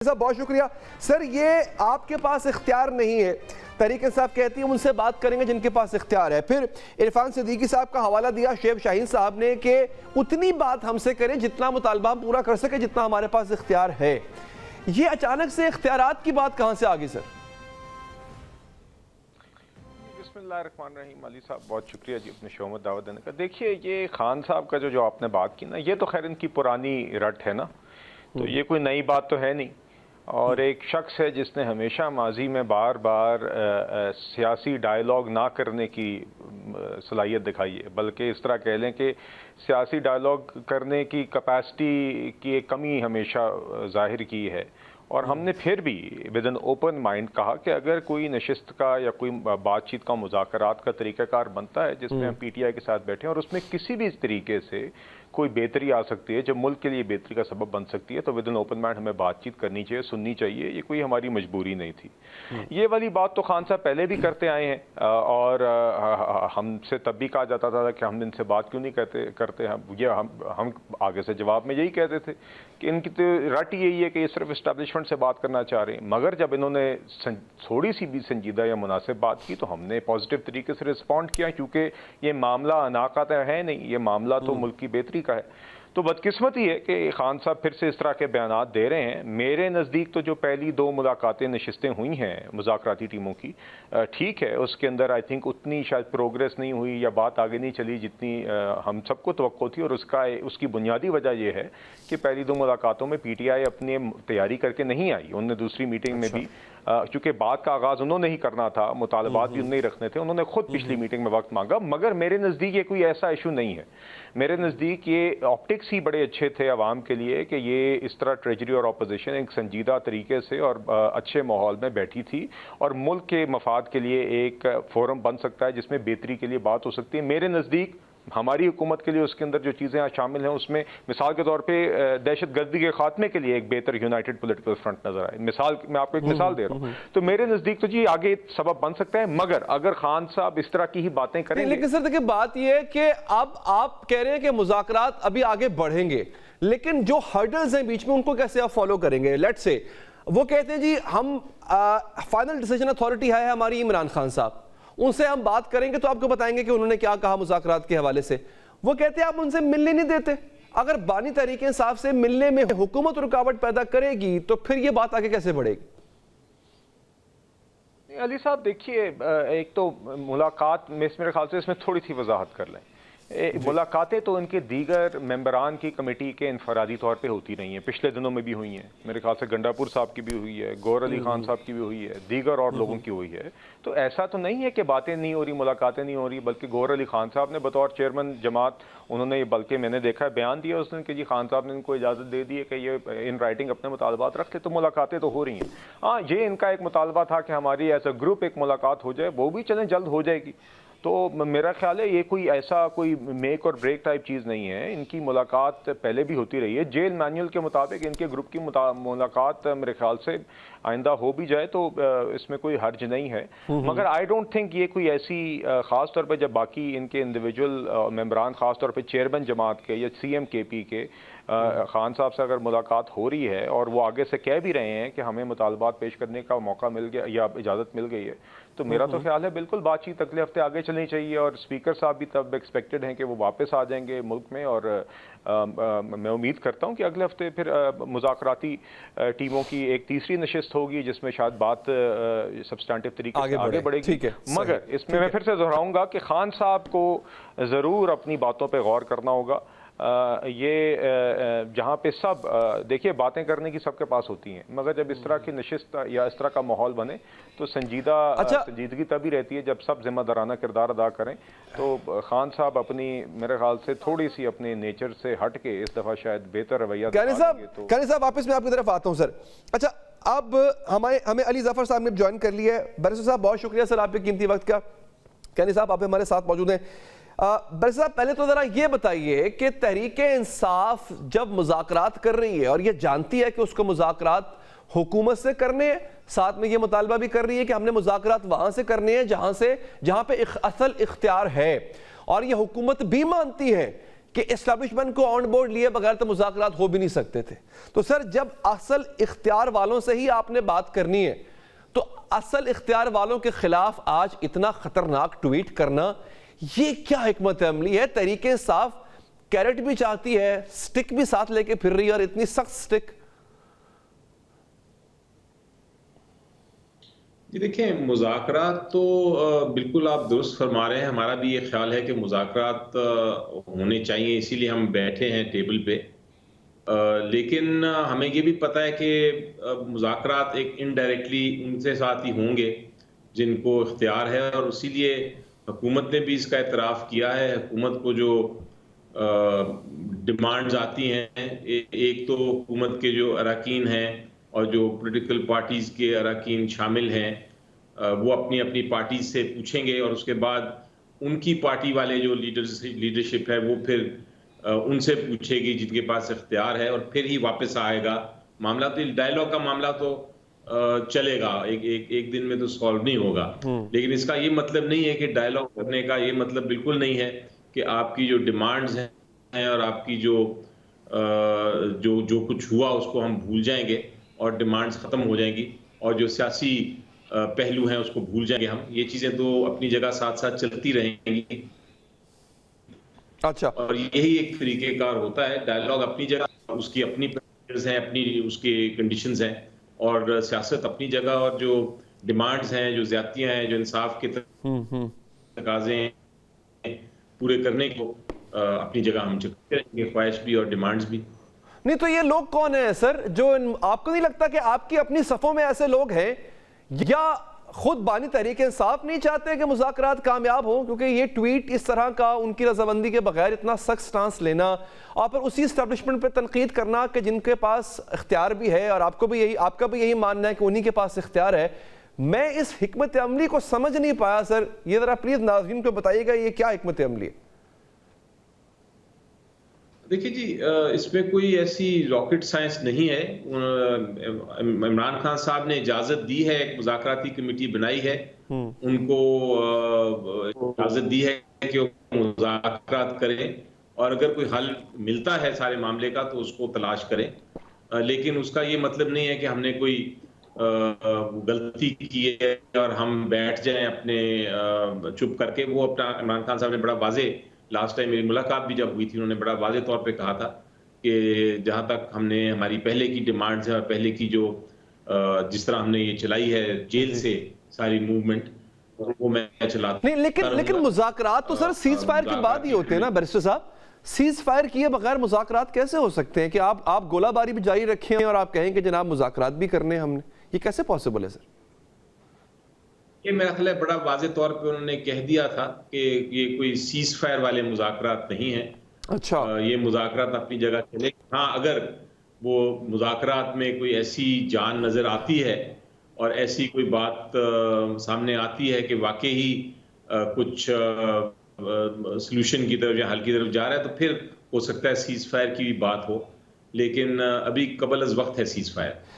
صاحب بہت شکریہ سر، یہ آپ کے پاس اختیار نہیں ہے، تحریک انصاف کہتی ہے ان سے بات کریں گے جن کے پاس اختیار ہے۔ پھر عرفان صدیقی صاحب کا حوالہ دیا شعیب شاہین صاحب نے کہ اتنی بات ہم سے کریں جتنا مطالبہ ہم پورا کر سکے جتنا ہمارے پاس اختیار ہے۔ یہ اچانک سے اختیارات کی بات کہاں سے آگئی سر؟ بسم اللہ الرحمن الرحیم۔ علی صاحب بہت شکریہ جی اپنے شو میں دعوت دینے کا۔ دیکھیے یہ خان صاحب کا جو آپ نے بات کی نا، یہ تو خیر ان کی پرانی رٹ ہے نا، تو یہ کوئی نئی بات تو ہے نہیں، اور ایک شخص ہے جس نے ہمیشہ ماضی میں بار بار سیاسی ڈائیلاگ نہ کرنے کی صلاحیت دکھائی ہے، بلکہ اس طرح کہہ لیں کہ سیاسی ڈائیلاگ کرنے کی کیپیسٹی کی ایک کمی ہمیشہ ظاہر کی ہے۔ اور ہم نے پھر بھی ود این اوپن مائنڈ کہا کہ اگر کوئی نشست کا یا کوئی بات چیت کا مذاکرات کا طریقہ کار بنتا ہے جس میں ہم پی ٹی آئی کے ساتھ بیٹھے ہیں اور اس میں کسی بھی طریقے سے کوئی بہتری آ سکتی ہے جو ملک کے لیے بہتری کا سبب بن سکتی ہے، تو ود این اوپن مائنڈ ہمیں بات چیت کرنی چاہیے، سننی چاہیے۔ یہ کوئی ہماری مجبوری نہیں تھی۔ یہ والی بات تو خان صاحب پہلے بھی کرتے آئے ہیں، اور ہم سے تب بھی کہا جاتا تھا کہ ہم ان سے بات کیوں نہیں کرتے ہم آگے سے جواب میں یہی کہتے تھے کہ ان کی تو رٹ یہی ہے کہ یہ صرف اسٹیبلشمنٹ سے بات کرنا چاہ رہے ہیں۔ مگر جب انہوں نے تھوڑی سی بھی سنجیدہ یا مناسب بات کی تو ہم نے پازیٹیو طریقے سے رسپونڈ کیا، کیونکہ یہ معاملہ اناقہ ہے نہیں، یہ معاملہ تو ملک کی بہتری کا ہے۔ تو بدقسمتی ہے کہ خان صاحب پھر سے اس طرح کے بیانات دے رہے ہیں۔ میرے نزدیک تو جو پہلی دو ملاقاتیں نشستیں ہوئی ہیں مذاکراتی ٹیموں کی، ٹھیک ہے، اس کے اندر آئی تھنک اتنی شاید پروگریس نہیں ہوئی یا بات آگے نہیں چلی جتنی ہم سب کو توقع تھی، اور اس کی بنیادی وجہ یہ ہے کہ پہلی دو ملاقاتوں میں پی ٹی آئی اپنی تیاری کر کے نہیں آئی۔ انہوں نے دوسری میٹنگ میں بھی، چونکہ بات کا آغاز انہوں نے ہی کرنا تھا، مطالبات بھی انہوں نے ہی رکھنے تھے، انہوں نے خود پچھلی میٹنگ میں وقت مانگا۔ مگر میرے نزدیک یہ کوئی ایسا ایشو نہیں ہے، میرے نزدیک یہ آپٹکس ہی بڑے اچھے تھے عوام کے لیے کہ یہ اس طرح ٹریجری اور اپوزیشن ایک سنجیدہ طریقے سے اور اچھے ماحول میں بیٹھی تھی، اور ملک کے مفاد کے لیے ایک فورم بن سکتا ہے جس میں بہتری کے لیے بات ہو سکتی ہے۔ میرے نزدیک ہماری حکومت کے لیے اس کے اندر جو چیزیں شامل ہیں اس میں مثال کے طور پہ دہشت گردی کے خاتمے کے لیے ایک بہتر یونائٹڈ پولیٹیکل فرنٹ نظر آئے۔ میں آپ کو ایک مثال دے رہا ہوں، تو میرے نزدیک تو جی آگے سبب بن سکتا ہے، مگر اگر خان صاحب اس طرح کی ہی باتیں کریں گے۔ لیکن سر دیکھیں بات یہ ہے کہ اب آپ کہہ رہے ہیں کہ مذاکرات ابھی آگے بڑھیں گے، لیکن جو ہرڈلز ہیں بیچ میں ان کو کیسے آپ فالو کریں گے؟ لیٹ سے وہ کہتے ہیں جی ہم فائنل ڈیسیجن اتھارٹی ہے ہماری عمران خان صاحب، ان سے ہم بات کریں گے تو آپ کو بتائیں گے کہ انہوں نے کیا کہا مذاکرات کے حوالے سے۔ وہ کہتے ہیں آپ ان سے ملنے نہیں دیتے، اگر بانی تحریک انصاف سے ملنے میں حکومت رکاوٹ پیدا کرے گی تو پھر یہ بات آگے کیسے بڑھے گی؟ علی صاحب دیکھیے، ایک تو ملاقات میں میرے خیال سے اس میں تھوڑی سی وضاحت کر لیں۔ ملاقاتیں تو ان کے دیگر ممبران کی کمیٹی کے انفرادی طور پہ ہوتی رہی ہیں، پچھلے دنوں میں بھی ہوئی ہیں، میرے خیال سے گنڈا پور صاحب کی بھی ہوئی ہے، گور علی خان صاحب کی بھی ہوئی ہے، دیگر اور لوگوں کی ہوئی ہے۔ تو ایسا تو نہیں ہے کہ باتیں نہیں ہو رہی، ملاقاتیں نہیں ہو رہی، بلکہ گور علی خان صاحب نے بطور چیئرمین جماعت انہوں نے، بلکہ میں نے دیکھا ہے بیان دیا اس نے کہ جی خان صاحب نے ان کو اجازت دے دی ہے کہ یہ ان رائٹنگ اپنے مطالبات رکھ لے، تو ملاقاتیں تو ہو رہی ہیں۔ ہاں، یہ ان کا ایک مطالبہ تھا کہ ہماری ایز اے گروپ ایک ملاقات ہو جائے، وہ بھی چلیں جلد ہو جائے گی۔ تو میرا خیال ہے یہ کوئی ایسا کوئی میک اور بریک ٹائپ چیز نہیں ہے، ان کی ملاقات پہلے بھی ہوتی رہی ہے۔ جیل مینول کے مطابق ان کے گروپ کی ملاقات میرے خیال سے آئندہ ہو بھی جائے تو اس میں کوئی حرج نہیں ہے، مگر آئی ڈونٹ تھنک یہ کوئی ایسی، خاص طور پہ جب باقی ان کے انڈیویجول ممبران، خاص طور پہ چیئرمین جماعت کے یا سی ایم کے پی کے خان صاحب سے اگر ملاقات ہو رہی ہے اور وہ آگے سے کہہ بھی رہے ہیں کہ ہمیں مطالبات پیش کرنے کا موقع مل گیا یا اجازت مل گئی ہے، تو میرا تو خیال ہے بالکل بات چیت اگلے ہفتے آگے چلنی چاہیے، اور اسپیکر صاحب بھی تب ایکسپیکٹڈ ہیں کہ وہ واپس آ جائیں گے ملک میں، اور میں امید کرتا ہوں کہ اگلے ہفتے پھر مذاکراتی ٹیموں کی ایک تیسری نشست ہوگی جس میں شاید بات سبسٹانٹیو طریقے سے آگے بڑھے گی۔ مگر اس میں پھر سے دہراؤں گا کہ خان صاحب کو ضرور اپنی باتوں پہ غور کرنا ہوگا۔ یہ جہاں پہ سب دیکھیے باتیں کرنے کی سب کے پاس ہوتی ہیں، مگر جب اس طرح کی نشست یا اس طرح کا ماحول بنے تو سنجیدگی تبھی رہتی ہے جب سب ذمہ دارانہ کردار ادا کریں۔ تو خان صاحب اپنی میرے خیال سے تھوڑی سی اپنے نیچر سے ہٹ کے اس دفعہ شاید بہتر رویہ قانی صاحب واپس میں آپ کی طرف آتا ہوں سر۔ اچھا، اب ہمیں علی ظفر صاحب نے جوائن کر لیا ہے۔ بیرسٹر صاحب بہت شکریہ سر آپ کے قیمتی وقت کا۔ قانی صاحب آپ ہمارے ساتھ موجود ہیں۔ بیرسٹر صاحب پہلے تو ذرا یہ بتائیے کہ تحریک انصاف جب مذاکرات کر رہی ہے اور یہ جانتی ہے کہ اس کو مذاکرات حکومت سے کرنے ہیں، ساتھ میں یہ مطالبہ بھی کر رہی ہے کہ ہم نے مذاکرات وہاں سے کرنے ہیں جہاں پہ اصل اختیار ہے، اور یہ حکومت بھی مانتی ہے کہ اسٹیبلشمنٹ کو آن بورڈ لیے بغیر تو مذاکرات ہو بھی نہیں سکتے تھے. تو سر جب اصل اختیار والوں سے ہی آپ نے بات کرنی ہے تو اصل اختیار والوں کے خلاف آج اتنا خطرناک ٹویٹ کرنا یہ کیا حکمت عملی ہے؟ تحریک انصاف کیرٹ بھی چاہتی ہے، سٹک بھی ساتھ لے کے پھر رہی ہے، اور اتنی سخت سٹک. جی دیکھیں، مذاکرات تو بالکل آپ درست فرما رہے ہیں. ہمارا بھی یہ خیال ہے کہ مذاکرات ہونے چاہیے، اسی لیے ہم بیٹھے ہیں ٹیبل پہ. لیکن ہمیں یہ بھی پتہ ہے کہ مذاکرات ایک انڈائریکٹلی ان سے ساتھ ہی ہوں گے جن کو اختیار ہے، اور اسی لیے حکومت نے بھی اس کا اعتراف کیا ہے. حکومت کو جو ڈیمانڈز آتی ہیں، ایک تو حکومت کے جو اراکین ہیں اور جو پولیٹیکل پارٹیز کے اراکین شامل ہیں وہ اپنی اپنی پارٹیز سے پوچھیں گے، اور اس کے بعد ان کی پارٹی والے جو لیڈرشپ ہے وہ پھر ان سے پوچھے گی جن کے پاس اختیار ہے، اور پھر ہی واپس آئے گا معاملہ. تو ڈائیلاگ کا معاملہ تو چلے گا، ایک دن میں تو سالو نہیں ہوگا. لیکن اس کا یہ مطلب نہیں ہے کہ ڈائیلاگ کرنے کا یہ مطلب بالکل نہیں ہے کہ آپ کی جو ڈیمانڈز ہیں اور آپ کی جو کچھ ہوا اس کو ہم بھول جائیں گے اور ڈیمانڈز ختم ہو جائیں گی، اور جو سیاسی پہلو ہیں اس کو بھول جائیں گے ہم. یہ چیزیں تو اپنی جگہ ساتھ ساتھ چلتی رہیں گی. اچھا، اور یہی ایک طریقہ کار ہوتا ہے. ڈائیلاگ اپنی جگہ، اس کی اپنی پریشرز ہیں، اپنی اس کی کنڈیشنز ہیں، اور سیاست اپنی جگہ، اور جو ڈیمانڈز ہیں، جو زیادتیاں ہیں، جو انصاف کے تقاضے ہیں پورے کرنے کو اپنی جگہ ہم چکتے رہیں گے، خواہش بھی اور ڈیمانڈز بھی. نہیں تو یہ لوگ کون ہیں سر جو آپ کو نہیں لگتا کہ آپ کی اپنی صفوں میں ایسے لوگ ہیں، یا خود بانی تحریک انصاف نہیں چاہتے کہ مذاکرات کامیاب ہوں؟ کیونکہ یہ ٹویٹ اس طرح کا ان کی رضامندی کے بغیر اتنا سخت سٹانس لینا اور پھر اسی اسٹیبلشمنٹ پہ تنقید کرنا کہ جن کے پاس اختیار بھی ہے، اور آپ کا بھی یہی ماننا ہے کہ انہی کے پاس اختیار ہے. میں اس حکمت عملی کو سمجھ نہیں پایا سر. یہ ذرا پلیز ناظرین کو بتائیے گا یہ کیا حکمت عملی ہے؟ دیکھیے جی، اس میں کوئی ایسی راکٹ سائنس نہیں ہے. عمران خان صاحب نے اجازت دی ہے، ایک مذاکراتی کمیٹی بنائی ہے، ان کو اجازت دی ہے کہ وہ مذاکرات کریں، اور اگر کوئی حل ملتا ہے سارے معاملے کا تو اس کو تلاش کریں. لیکن اس کا یہ مطلب نہیں ہے کہ ہم نے کوئی غلطی کی ہے اور ہم بیٹھ جائیں اپنے چپ کر کے. وہ اپنا عمران خان صاحب نے بڑا واضح، لاسٹ ٹائم میری ملاقات بھی جب ہوئی تھی، انہوں نے بڑا واضح طور پہ کہا تھا کہ جہاں تک ہم نے ہماری پہلے کی ڈیمانڈز ہیں اور پہلے کی جو جس طرح ہم نے یہ چلائی ہے جیل سے ساری موومنٹ، وہ میں چلاتا نہیں. لیکن مذاکرات تو سر سیز فائر کے بعد ہی ہوتے ہیں نا بیرسٹر صاحب. سیز فائر کیے بغیر مذاکرات کیسے ہو سکتے ہیں کہ آپ گولہ باری بھی جاری رکھیں اور آپ کہیں کہ جناب مذاکرات بھی کرنے ہم نے؟ یہ کیسے پاسبل ہے سر؟ یہ میرا خیال ہے بڑا واضح طور پہ انہوں نے کہہ دیا تھا کہ یہ کوئی سیز فائر والے مذاکرات نہیں ہیں. اچھا، یہ مذاکرات اپنی جگہ چلے. ہاں، اگر وہ مذاکرات میں کوئی ایسی جان نظر آتی ہے اور ایسی کوئی بات سامنے آتی ہے کہ واقعی کچھ سلوشن کی طرف یا حل کی طرف جا رہا ہے تو پھر ہو سکتا ہے سیز فائر کی بھی بات ہو، لیکن ابھی قبل از وقت ہے سیز فائر.